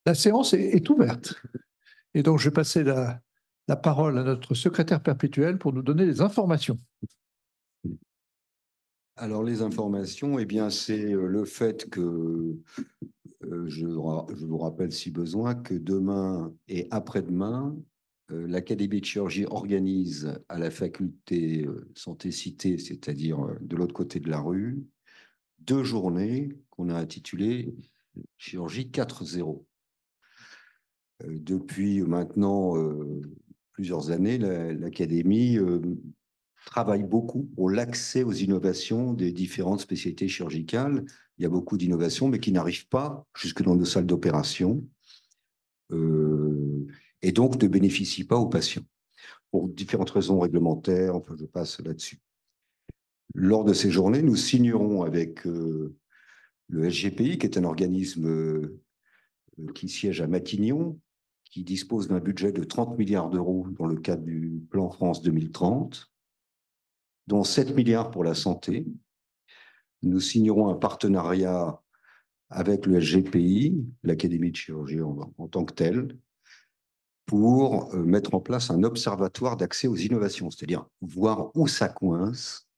La séance est ouverte. Et donc, je vais passer la parole à notre secrétaire perpétuel pour nous donner les informations. Alors, les informations, eh bien, c'est le fait que, je vous rappelle si besoin, que demain et après-demain, l'Académie de chirurgie organise à la faculté Santé Cité, c'est-à-dire de l'autre côté de la rue, 2 journées qu'on a intitulées Chirurgie 4.0. Depuis maintenant plusieurs années, l'Académie travaille beaucoup pour l'accès aux innovations des différentes spécialités chirurgicales. Il y a beaucoup d'innovations, mais qui n'arrivent pas jusque dans nos salles d'opération et donc ne bénéficient pas aux patients pour différentes raisons réglementaires. Enfin, je passe là-dessus. Lors de ces journées, nous signerons avec le SGPI, qui est un organisme qui siège à Matignon, qui dispose d'un budget de 30 milliards d'euros dans le cadre du plan France 2030, dont 7 milliards pour la santé. Nous signerons un partenariat avec le SGPI, l'Académie de chirurgie en tant que telle, pour mettre en place un observatoire d'accès aux innovations, c'est-à-dire voir où ça coince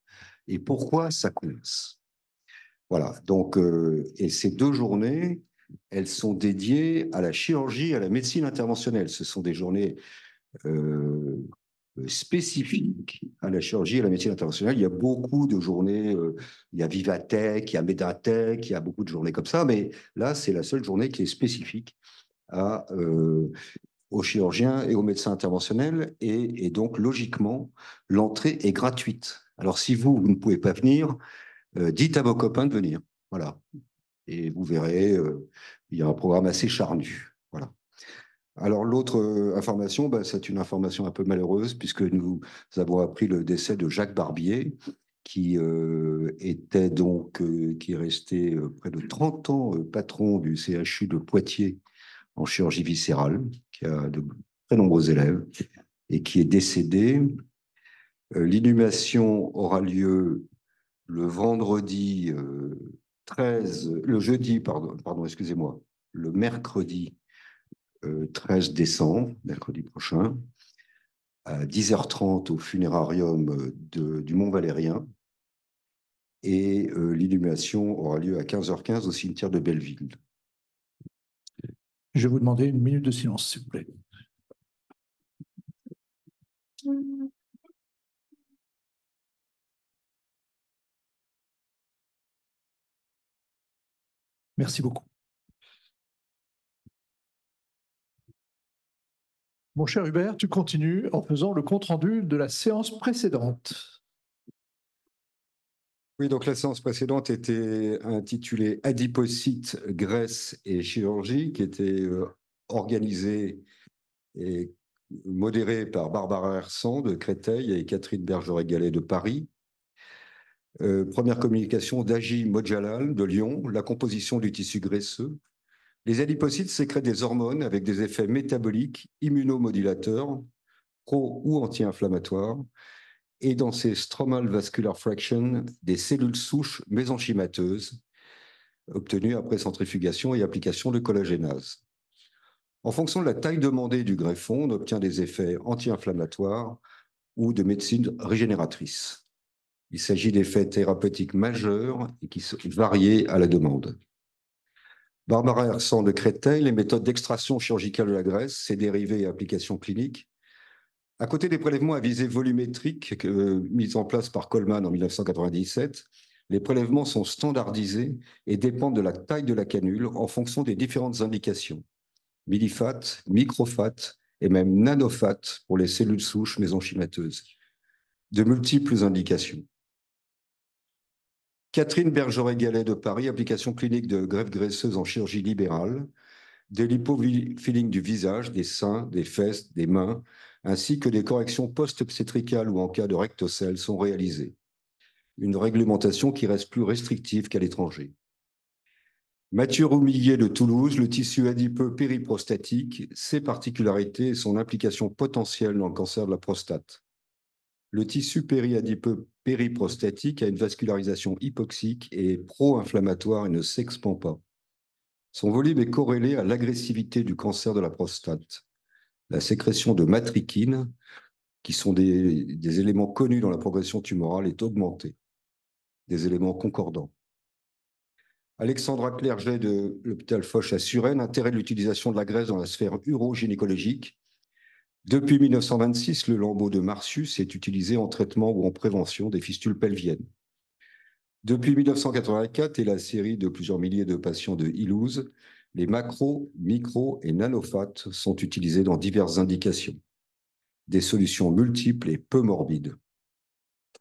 et pourquoi ça coince. Voilà, donc, et ces 2 journées, elles sont dédiées à la chirurgie et à la médecine interventionnelle. Ce sont des journées spécifiques à la chirurgie et à la médecine interventionnelle. Il y a beaucoup de journées, il y a Vivatech, il y a Medatech, il y a beaucoup de journées comme ça, mais là, c'est la seule journée qui est spécifique aux chirurgiens et aux médecins interventionnels, et donc, logiquement, l'entrée est gratuite. Alors, si vous ne pouvez pas venir, dites à vos copains de venir. Voilà. Et vous verrez, il y a un programme assez charnu. Voilà. Alors, l'autre information, c'est une information un peu malheureuse, puisque nous avons appris le décès de Jacques Barbier, qui était donc, qui est resté près de 30 ans patron du CHU de Poitiers en chirurgie viscérale, qui a de très nombreux élèves, et qui est décédé. L'inhumation aura lieu le vendredi 13, le jeudi, pardon, excusez-moi, le mercredi 13 décembre, mercredi prochain, à 10h30 au funérarium du Mont-Valérien. Et l'inhumation aura lieu à 15h15 au cimetière de Belleville. Je vais vous demander une minute de silence, s'il vous plaît. Merci beaucoup. Mon cher Hubert, tu continues en faisant le compte-rendu de la séance précédente. Oui, donc la séance précédente était intitulée Adipocytes, graisse et chirurgie, qui était organisée et modérée par Barbara Hersan de Créteil et Catherine Bergeret-Gallet de Paris. Première communication d'Agi Modjalal de Lyon, la composition du tissu graisseux. Les adipocytes sécrètent des hormones avec des effets métaboliques, immunomodulateurs, pro- ou anti-inflammatoires, et dans ces stromal vascular fraction, des cellules souches mésenchymateuses obtenues après centrifugation et application de collagénase. En fonction de la taille demandée du greffon, on obtient des effets anti-inflammatoires ou de médecine régénératrice. Il s'agit d'effets thérapeutiques majeurs et qui sont variés à la demande. Barbara Hersan de Créteil, les méthodes d'extraction chirurgicale de la graisse, ses dérivés et applications cliniques. À côté des prélèvements à visée volumétrique mis en place par Coleman en 1997, les prélèvements sont standardisés et dépendent de la taille de la canule en fonction des différentes indications. Millifat, microfat et même nanofat pour les cellules souches mésenchymateuses. De multiples indications. Catherine Bergeret-Gallet de Paris, application clinique de greffe graisseuse en chirurgie libérale, des lipofilling du visage, des seins, des fesses, des mains, ainsi que des corrections post-obstétricales ou en cas de rectocèle sont réalisées. Une réglementation qui reste plus restrictive qu'à l'étranger. Mathieu Roumillier de Toulouse, le tissu adipeux périprostatique, ses particularités et son implication potentielle dans le cancer de la prostate. Le tissu périadipeux périprostatique a une vascularisation hypoxique et pro-inflammatoire et ne s'expand pas. Son volume est corrélé à l'agressivité du cancer de la prostate. La sécrétion de matrikines, qui sont des éléments connus dans la progression tumorale, est augmentée, des éléments concordants. Alexandra Clerget de l'hôpital Foch à Suresnes, intérêt de l'utilisation de la graisse dans la sphère urogynécologique. Depuis 1926, le lambeau de Marcius est utilisé en traitement ou en prévention des fistules pelviennes. Depuis 1984 et la série de plusieurs milliers de patients de Illouz, les macro, micro et nanophates sont utilisés dans diverses indications. Des solutions multiples et peu morbides.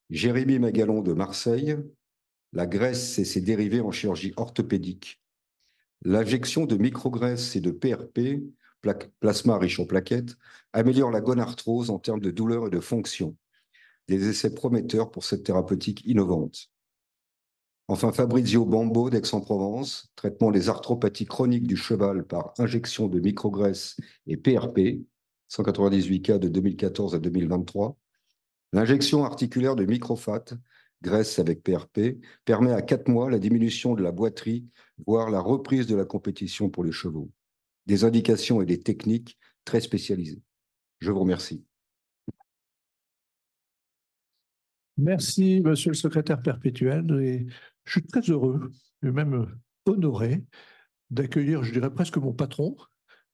Jérémy Magalon de Marseille, la graisse et ses dérivés en chirurgie orthopédique. L'injection de micrograisse et de PRP, plasma riche en plaquettes, améliore la gonarthrose en termes de douleur et de fonction. Des essais prometteurs pour cette thérapeutique innovante. Enfin, Fabrizio Bambo d'Aix-en-Provence, traitement des arthropathies chroniques du cheval par injection de micrograisse et PRP, 198 cas de 2014 à 2023. L'injection articulaire de microfat, graisse avec PRP, permet à 4 mois la diminution de la boiterie, voire la reprise de la compétition pour les chevaux. Des indications et des techniques très spécialisées. Je vous remercie. Merci, monsieur le secrétaire perpétuel. Et je suis très heureux et même honoré d'accueillir, je dirais presque mon patron,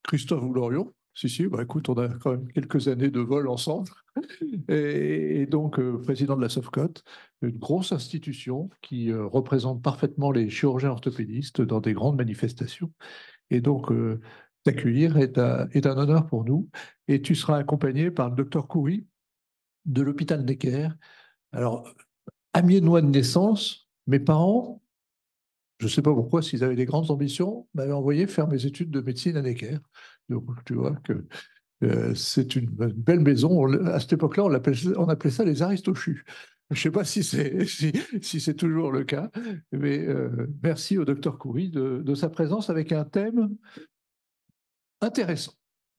Christophe Glorion. Si, bah écoute, on a quand même quelques années de vol ensemble. Et donc, président de la SOFCOT, une grosse institution qui représente parfaitement les chirurgiens orthopédistes dans des grandes manifestations. Et donc, t'accueillir est un honneur pour nous. Et tu seras accompagné par le docteur Coury de l'hôpital Necker. Alors, amiénois de naissance, mes parents, je ne sais pas pourquoi, s'ils avaient des grandes ambitions, m'avaient envoyé faire mes études de médecine à Necker. Donc, tu vois que c'est une belle maison. À cette époque-là, on appelait ça les Aristochus. Je ne sais pas si c'est toujours le cas, mais merci au docteur Coury de sa présence avec un thème intéressant.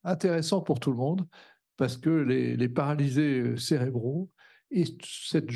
Intéressant pour tout le monde, parce que les paralysés cérébraux et cette